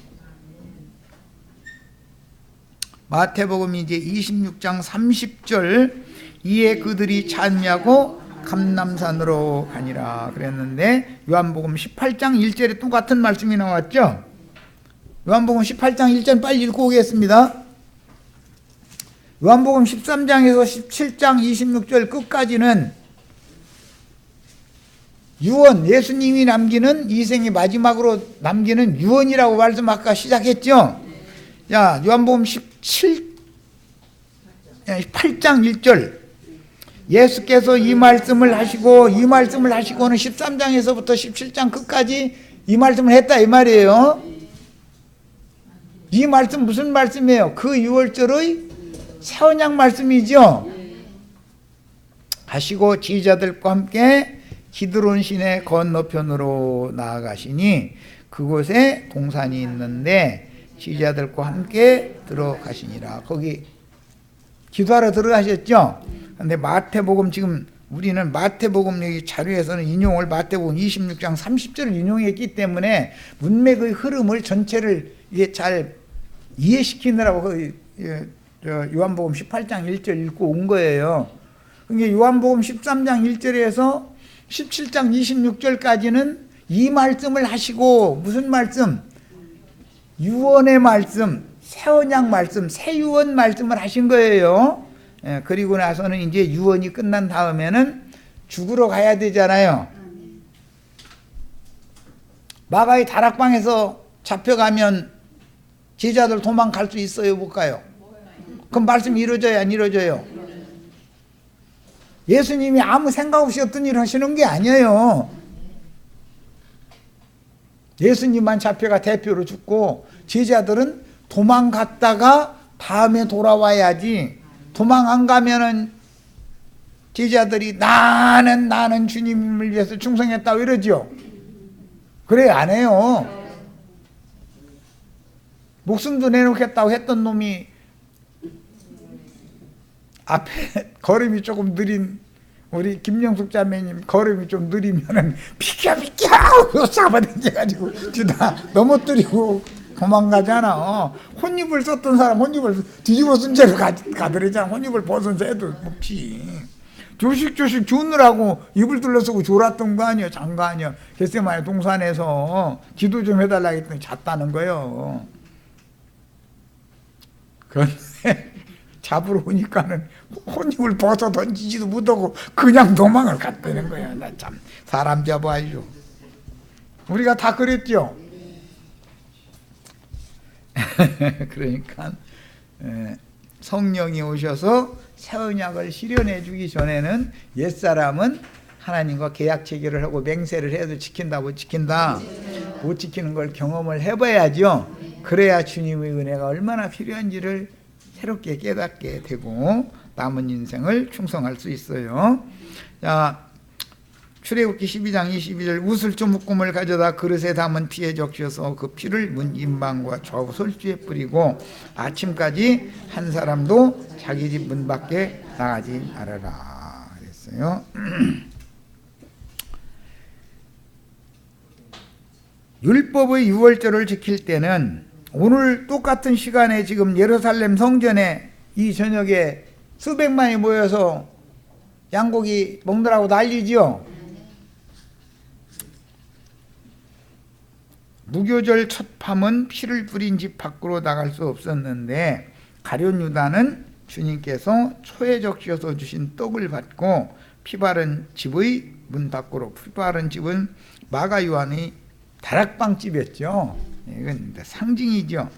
마태복음 이제 26장 30절, 이에 그들이 찬미하고 감람산으로 가니라 그랬는데, 요한복음 18장 1절에 똑같은 말씀이 나왔죠. 요한복음 18장 1절 빨리 읽고 오겠습니다. 요한복음 13장에서 17장 26절 끝까지는 유언, 예수님이 남기는 이생의 마지막으로 남기는 유언이라고 말씀 아까 시작했죠. 자, 요한복음 18장 1절, 예수께서 이 말씀을 하시고는 13장에서부터 17장 끝까지 이 말씀을 했다 이 말이에요. 이 말씀 무슨 말씀이에요? 그 유월절의 새 언약 말씀이죠. 하시고 지휘자들과 함께 기드론 시내 건너편으로 나아가시니 그곳에 동산이 있는데 지휘자들과 함께 들어가시니라. 거기 기도하러 들어가셨죠. 근데 마태복음, 지금 우리는 마태복음 여기 자료에서는 인용을 마태복음 26장 30절을 인용했기 때문에 문맥의 흐름을 전체를 이게 잘 이해시키느라고 요한복음 18장 1절 읽고 온 거예요. 그게 요한복음 13장 1절에서 17장 26절까지는 이 말씀을 하시고, 무슨 말씀? 유언의 말씀, 새 언약 말씀, 새 유언 말씀을 하신 거예요. 그리고 나서는 이제 유언이 끝난 다음에는 죽으러 가야 되잖아요. 마가의 다락방에서 잡혀가면 제자들 도망갈 수 있어요, 못 가요? 그럼 말씀이 이루어져야 안 이루어져요? 예수님이 아무 생각 없이 어떤 일을 하시는 게 아니에요. 예수님만 잡혀가 대표로 죽고 제자들은 도망갔다가 다음에 돌아와야지. 도망 안 가면은 제자들이 나는 주님을 위해서 충성했다고 이러죠. 그래 안 해요. 목숨도 내놓겠다고 했던 놈이 앞에 걸음이 조금 느린 우리 김영숙 자매님 걸음이 좀 느리면은 비켜 하고 잡아당겨가지고 뒤다 넘어뜨리고 도망가잖아. 혼입을 썼던 사람 혼입을 뒤집어 쓴 채로 가더래잖아. 혼입을 벗은 새도 먹지. 조식 주느라고 입을 둘러쓰고 졸았던 거 아니야. 잔 거 아니야. 겟세마네 동산에서 기도 좀 해달라 했더니 잤다는 거예요. 그런데 잡으러 오니까는 혼입을 벗어 던지지도 못하고 그냥 도망을 갔다는 거야. 나 참 사람 잡아야죠. 우리가 다 그랬죠. 그러니까 성령이 오셔서 새 언약을 실현해 주기 전에는 옛사람은 하나님과 계약 체결을 하고 맹세를 해도 지킨다 못 지킨다 못 지키는 걸 경험을 해봐야죠. 그래야 주님의 은혜가 얼마나 필요한지를 새롭게 깨닫게 되고 남은 인생을 충성할 수 있어요. 자, 출애굽기 12장 22절 우슬조 묶음을 가져다 그릇에 담은 피에 적셔서 그 피를 문 임방과 좌우 솔주에 뿌리고 아침까지 한 사람도 자기 집 문 밖에 나가지 말아라 그랬어요. 율법의 유월절을 지킬 때는 오늘 똑같은 시간에 지금 예루살렘 성전에 이 저녁에 수백만이 모여서 양고기 먹느라고 난리죠. 무교절 첫 밤은 피를 뿌린 집 밖으로 나갈 수 없었는데 가룟 유다는 주님께서 초에 적셔서 주신 떡을 받고 피 바른 집의 문 밖으로, 피 바른 집은 마가 요한의 다락방집이었죠. 이건 상징이죠.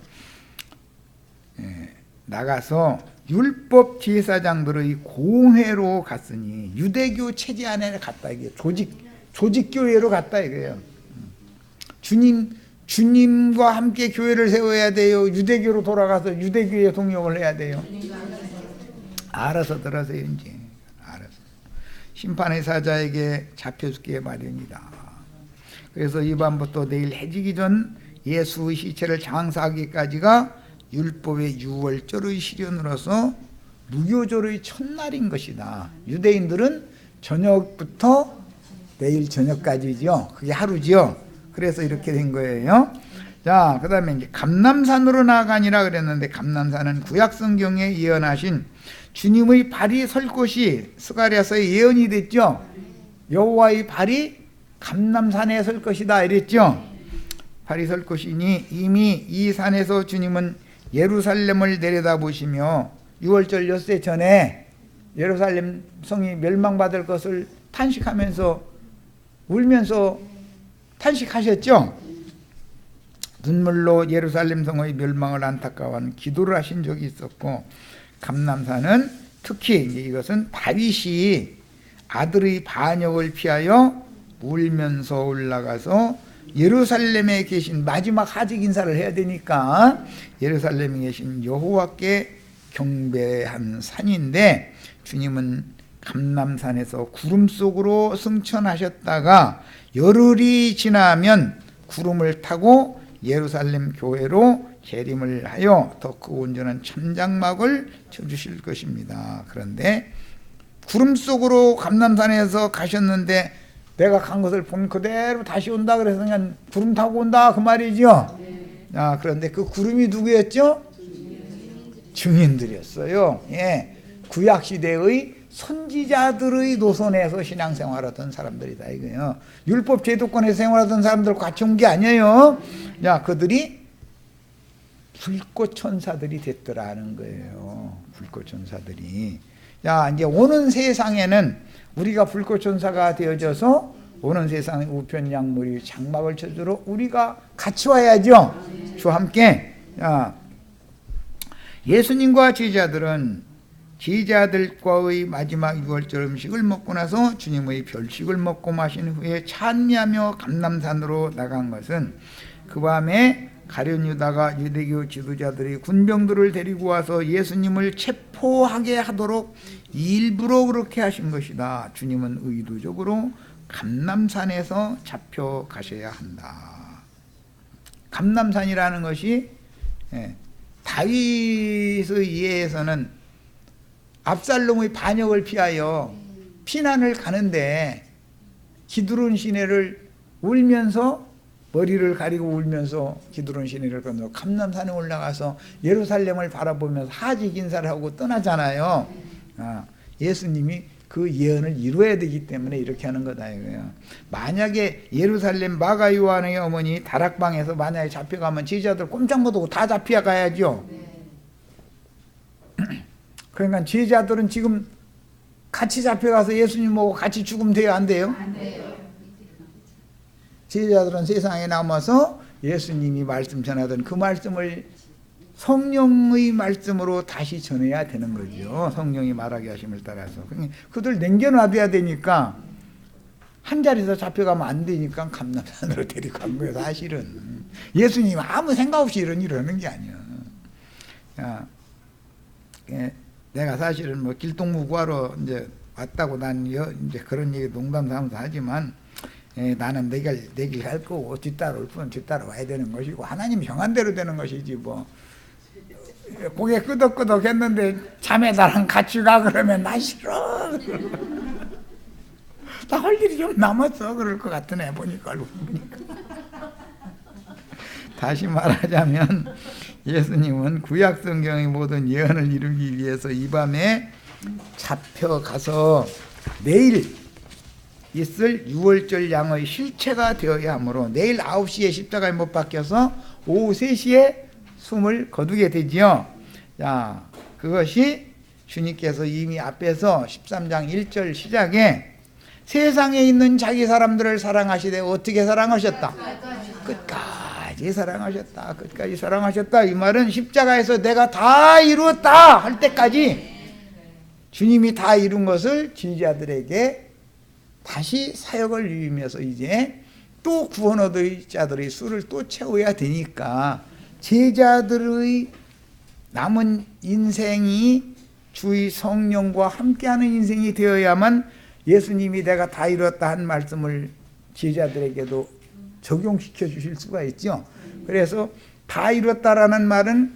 나가서 율법 제사장들의 공회로 갔으니 유대교 체제 안에 갔다 이게 조직교회로 갔다 이거예요. 주님과 함께 교회를 세워야 돼요. 유대교로 돌아가서 유대교에 동역을 해야 돼요. 알아서 들으세요. 이제 알아서 심판의 사자에게 잡혀죽기에 마련이다. 그래서 이 밤부터 내일 해지기 전 예수의 시체를 장사하기까지가 율법의 유월절의 실현으로서 무교절의 첫날인 것이다. 유대인들은 저녁부터 내일 저녁까지죠. 그게 하루죠. 그래서 이렇게 된 거예요. 자, 그 다음에 이제 감람산으로 나아가니라 그랬는데 감람산은 구약 성경에 예언하신 주님의 발이 설 곳이 스가랴서의 예언이 됐죠. 여호와의 발이 감람산에 설 것이다 이랬죠. 발이 설 것이니 이미 이 산에서 주님은 예루살렘을 내려다보시며 6월절 엿새 전에 예루살렘 성이 멸망받을 것을 탄식하면서 울면서 탄식하셨죠. 눈물로 예루살렘 성의 멸망을 안타까워하는 기도를 하신 적이 있었고 감람산은 특히 이것은 다윗이 아들의 반역을 피하여 울면서 올라가서 예루살렘에 계신 마지막 하직 인사를 해야 되니까 예루살렘에 계신 여호와께 경배한 산인데 주님은 감람산에서 구름 속으로 승천하셨다가 열흘이 지나면 구름을 타고 예루살렘 교회로 재림을 하여 더 크고 온전한 천장막을 쳐주실 것입니다. 그런데 구름 속으로 감람산에서 가셨는데 내가 간 것을 본 그대로 다시 온다 그래서 그냥 구름 타고 온다 그 말이죠. 그런데 그 구름이 누구였죠? 증인들이었어요. 예, 구약시대의 선지자들의 노선에서 신앙생활하던 사람들이다 이거예요. 율법 제도권에서 생활하던 사람들과 같이 온 게 아니에요. 그들이 불꽃 천사들이 됐더라는 거예요. 불꽃 천사들이. 이제 오는 세상에는 우리가 불꽃 천사가 되어져서 오는 세상에 우편양물이 장막을 쳐주러 우리가 같이 와야죠. 주와 함께. 예수님과 제자들과의 마지막 유월절 음식을 먹고 나서 주님의 별식을 먹고 마신 후에 찬미하며 감람산으로 나간 것은 그 밤에 가룟 유다가 유대교 지도자들이 군병들을 데리고 와서 예수님을 체포하게 하도록 일부러 그렇게 하신 것이다. 주님은 의도적으로 감람산에서 잡혀가셔야 한다. 감람산이라는 것이 다윗의 예에서는 압살롬의 반역을 피하여 피난을 가는데 기드론 시내를 울면서 머리를 가리고 울면서 기드론 시내를 건너 감람산에 올라가서 예루살렘을 바라보면서 하직 인사를 하고 떠나잖아요. 예수님이 그 예언을 이루어야 되기 때문에 이렇게 하는 거다 이거예요. 만약에 예루살렘 마가 요한의 어머니 다락방에서 만약에 잡혀가면 제자들 꼼짝 못하고 다 잡혀가야죠. 그러니까 제자들은 지금 같이 잡혀가서 예수님하고 같이 죽으면 돼요, 안 돼요? 안 돼요. 제자들은 세상에 남아서 예수님이 말씀 전하던 그 말씀을 성령의 말씀으로 다시 전해야 되는 거죠. 성령이 말하게 하심을 따라서. 그들 남겨놔둬야 되니까 한 자리에서 잡혀가면 안 되니까 감람산으로 데리고 간 거예요. 사실은 예수님이 아무 생각 없이 이런 일을 하는 게 아니야. 내가 사실은 뭐 길동무 구하러 이제 왔다고 난 이제 그런 얘기 농담 삼아서 하지만 나는 내 길 갈 거고 뒤따라올 뿐 뒤따라와야 되는 것이고 하나님 정한 대로 되는 것이지 뭐 고개 끄덕끄덕 했는데 자매 나랑 같이 가 그러면 나 싫어. 나 할 일이 좀 남았어 그럴 것 같으네 보니까 알고 보니까. 다시 말하자면 예수님은 구약 성경의 모든 예언을 이루기 위해서 이 밤에 잡혀가서 내일 있을 유월절 양의 실체가 되어야 하므로 내일 9시에 십자가에 못 박혀서 오후 3시에 숨을 거두게 되지요. 그것이 주님께서 이미 앞에서 13장 1절 시작에 세상에 있는 자기 사람들을 사랑하시되 어떻게 사랑하셨다? 끝까지 사랑하셨다. 끝까지 사랑하셨다. 이 말은 십자가에서 내가 다 이루었다 할 때까지 주님이 다 이룬 것을 제자들에게 다시 사역을 이루면서 이제 또 구원 얻을 자들의 수를 또 채워야 되니까 제자들의 남은 인생이 주의 성령과 함께하는 인생이 되어야만 예수님이 내가 다 이뤘다 한 말씀을 제자들에게도 적용시켜 주실 수가 있죠. 그래서 다 이뤘다라는 말은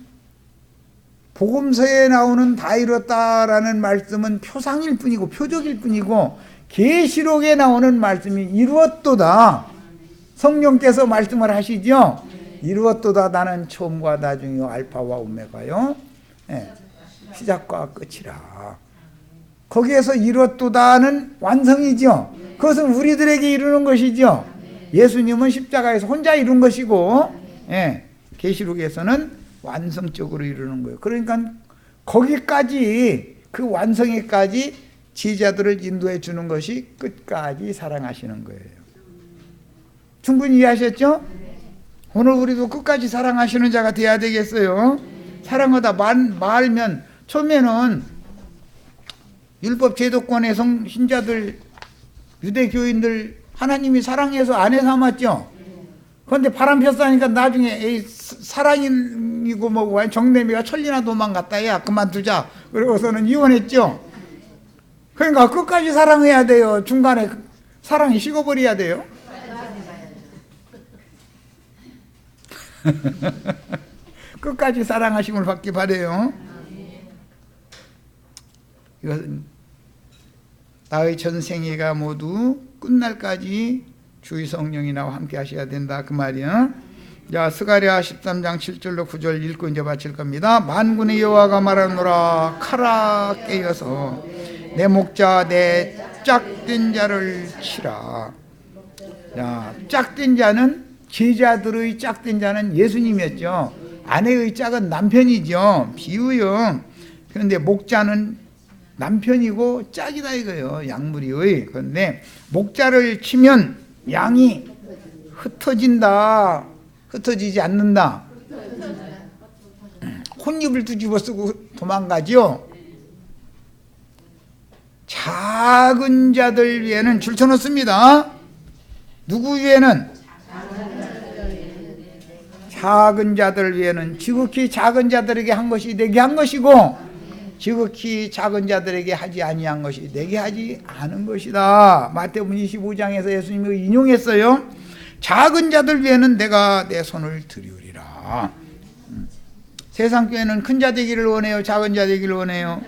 복음서에 나오는 다 이뤘다라는 말씀은 표상일 뿐이고 표적일 뿐이고 계시록에 나오는 말씀이 이루었도다. 성령께서 말씀을 하시죠. 이루었도다. 나는 처음과 나중이요 알파와 오메가요. 시작과 끝이라. 거기에서 이루었도다는 완성이죠. 그것은 우리들에게 이루는 것이죠. 예수님은 십자가에서 혼자 이룬 것이고 계시록에서는 완성적으로 이루는 거예요. 그러니까 거기까지 그 완성에까지 제자들을 인도해 주는 것이 끝까지 사랑하시는 거예요. 충분히 이해하셨죠? 오늘 우리도 끝까지 사랑하시는 자가 돼야 되겠어요. 사랑하다 말면 처음에는 율법 제도권의 신자들 유대교인들 하나님이 사랑해서 아내 삼았죠. 그런데 바람 폈으니까 나중에 에이, 사랑이고 뭐고 정내미가 천리나 도망갔다 야 그만두자 그러고서는 이혼했죠. 그러니까 끝까지 사랑해야 돼요. 중간에 사랑이 식어버려야 돼요. 끝까지 사랑하심을 받기 바래요. 이것은 나의 전생애가 모두 끝날까지 주의 성령이 나와 함께 하셔야 된다 그 말이야. 자, 스가랴 13장 7절로 9절 읽고 이제 마칠 겁니다. 만군의 여호와가 말하노라. 칼아 깨어서 내 목자 내 짝된 자를 치라. 자, 짝된 자는 제자들의 짝된 자는 예수님이었죠. 아내의 짝은 남편이죠. 비유요. 그런데 목자는 남편이고 짝이다 이거예요. 양무리의. 그런데 목자를 치면 양이 흩어진다. 흩어지지 않는다. 혼입을 뒤집어 쓰고 도망가죠. 작은 자들 위에는 줄쳐놓습니다. 누구 위에는? 작은 자들 위에는 지극히 작은 자들에게 한 것이 내게 한 것이고 지극히 작은 자들에게 하지 아니한 것이 내게 하지 않은 것이다. 마태복음 25장에서 예수님이 인용했어요. 작은 자들 위에는 내가 내 손을 들이우리라. 세상 교회는 큰 자 되기를 원해요? 작은 자 되기를 원해요?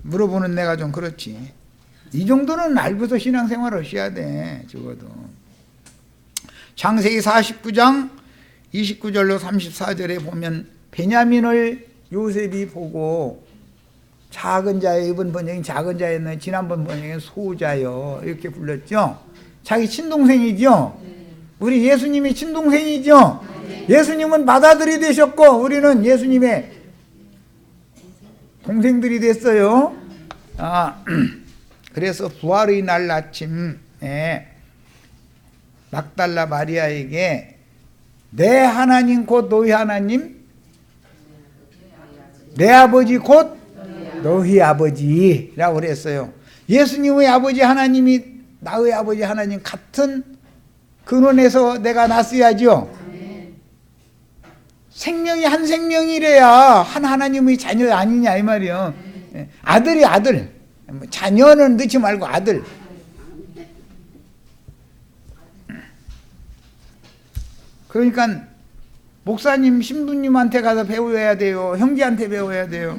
물어보는 내가 좀 그렇지. 이 정도는 알고서 신앙생활을 하셔야 돼. 적어도. 창세기 49장 29절로 34절에 보면 베냐민을 요셉이 보고 작은 자요. 이번 번역은 작은 자였는데 지난번 번역은 소자요. 이렇게 불렀죠. 자기 친동생이죠. 우리 예수님이 친동생이죠. 예수님은 맏아들이 되셨고 우리는 예수님의 동생들이 됐어요. 그래서 부활의 날 아침에 막달라 마리아에게 내 하나님 곧 너희 하나님, 내 아버지 곧 너희 아버지라고 그랬어요. 예수님의 아버지 하나님이 나의 아버지 하나님 같은 근원에서 내가 났어야죠. 생명이 한 생명이래야 한 하나님의 자녀 아니냐 이 말이요. 아들이 아들. 자녀는 넣지 말고 아들. 그러니까 목사님 신부님한테 가서 배워야 돼요? 형제한테 배워야 돼요?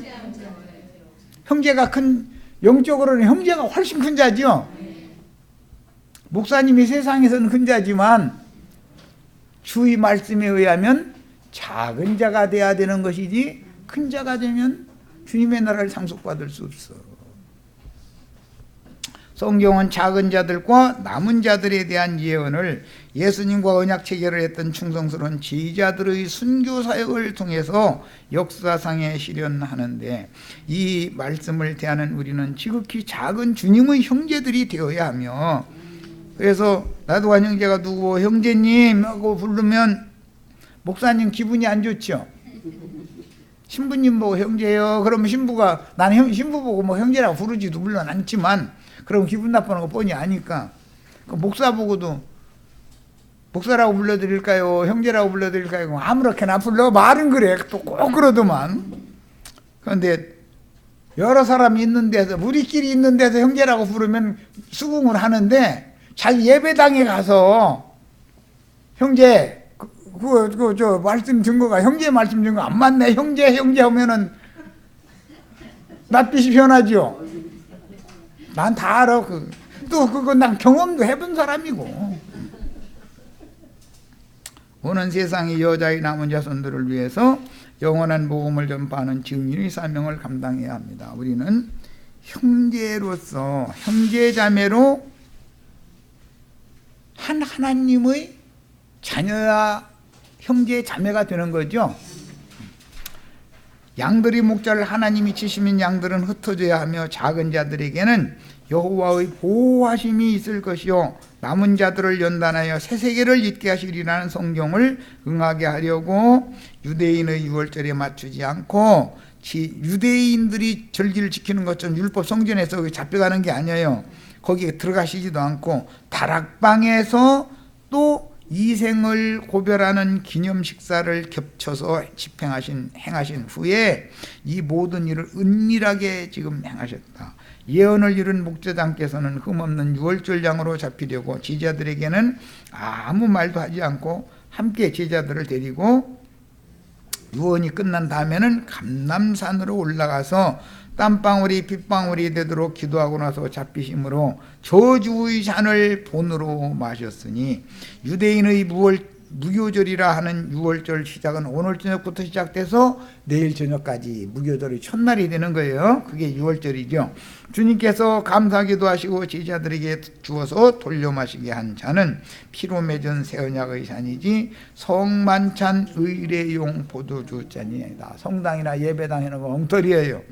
형제가 큰, 영적으로는 형제가 훨씬 큰 자죠. 목사님이 세상에서는 큰 자지만 주의 말씀에 의하면 작은 자가 돼야 되는 것이지 큰 자가 되면 주님의 나라를 상속받을 수 없어. 성경은 작은 자들과 남은 자들에 대한 예언을 예수님과 언약 체결을 했던 충성스러운 제자들의 순교 사역을 통해서 역사상에 실현하는데 이 말씀을 대하는 우리는 지극히 작은 주님의 형제들이 되어야 하며, 그래서 나도한 형제가 누구 형제님 하고 부르면 목사님 기분이 안 좋죠. 신부님 보고 형제요 그러면 신부가 나는 신부 보고 뭐 형제라고 부르지도 물론 않지만 그럼 기분 나쁘는 거 뻔히 아니까. 그 목사 보고도 목사라고 불러드릴까요? 형제라고 불러드릴까요? 아무렇게나 불러. 말은 그래. 또 꼭 그러더만. 그런데 여러 사람이 있는 데서 우리끼리 있는 데서 형제라고 부르면 수긍을 하는데 자기 예배당에 가서 형제 저 말씀 증거가 형제 말씀 증거 안 맞네. 형제 하면은 낯빛이 변하죠. 난 다 알아. 또 그거 난 경험도 해본 사람이고. 오는 세상의 여자의 남은 자손들을 위해서 영원한 복음을 전파하는 증인의 사명을 감당해야 합니다. 우리는 형제로서 형제자매로 한 하나님의 자녀야 형제 자매가 되는 거죠. 양들이 목자를 하나님이 치시면 양들은 흩어져야 하며 작은 자들에게는 여호와의 보호하심이 있을 것이요 남은 자들을 연단하여 새 세계를 잇게 하시리라는 성경을 응하게 하려고 유대인의 유월절에 맞추지 않고 유대인들이 절기를 지키는 것처럼 율법 성전에서 잡혀가는 게 아니에요. 거기에 들어가시지도 않고 다락방에서 또 이생을 고별하는 기념 식사를 겹쳐서 행하신 후에 이 모든 일을 은밀하게 지금 행하셨다. 예언을 이룬 목자장께서는 흠없는 유월절량으로 잡히려고 제자들에게는 아무 말도 하지 않고 함께 제자들을 데리고 유언이 끝난 다음에는 감람산으로 올라가서 땀방울이 빗방울이 되도록 기도하고 나서 잡히심으로 저주의 잔을 본으로 마셨으니 유대인의 무교절이라 하는 유월절 시작은 오늘 저녁부터 시작돼서 내일 저녁까지 무교절의 첫날이 되는 거예요. 그게 유월절이죠. 주님께서 감사기도 하시고 제자들에게 주어서 돌려 마시게 한 잔은 피로 맺은 새 언약의 잔이지 성만찬 의례용 포도주 잔이 아니다. 성당이나 예배당에는 엉터리예요.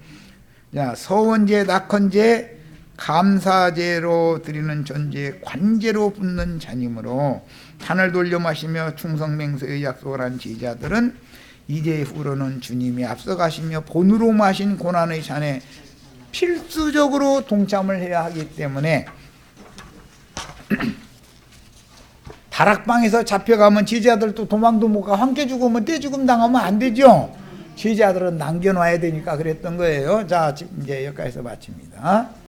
자, 서원제, 낙헌제, 감사제로 드리는 전제에 관제로 붓는 잔이므로 잔을 돌려 마시며 충성맹세의 약속을 한 제자들은 이제 후로는 주님이 앞서가시며 본으로 마신 고난의 잔에 필수적으로 동참을 해야 하기 때문에 다락방에서 잡혀가면 제자들도 도망도 못 가. 황제 죽으면 떼죽음 당하면 안 되죠. 제자들은 남겨놔야 되니까 그랬던 거예요. 자, 지금 이제 여기까지서 마칩니다.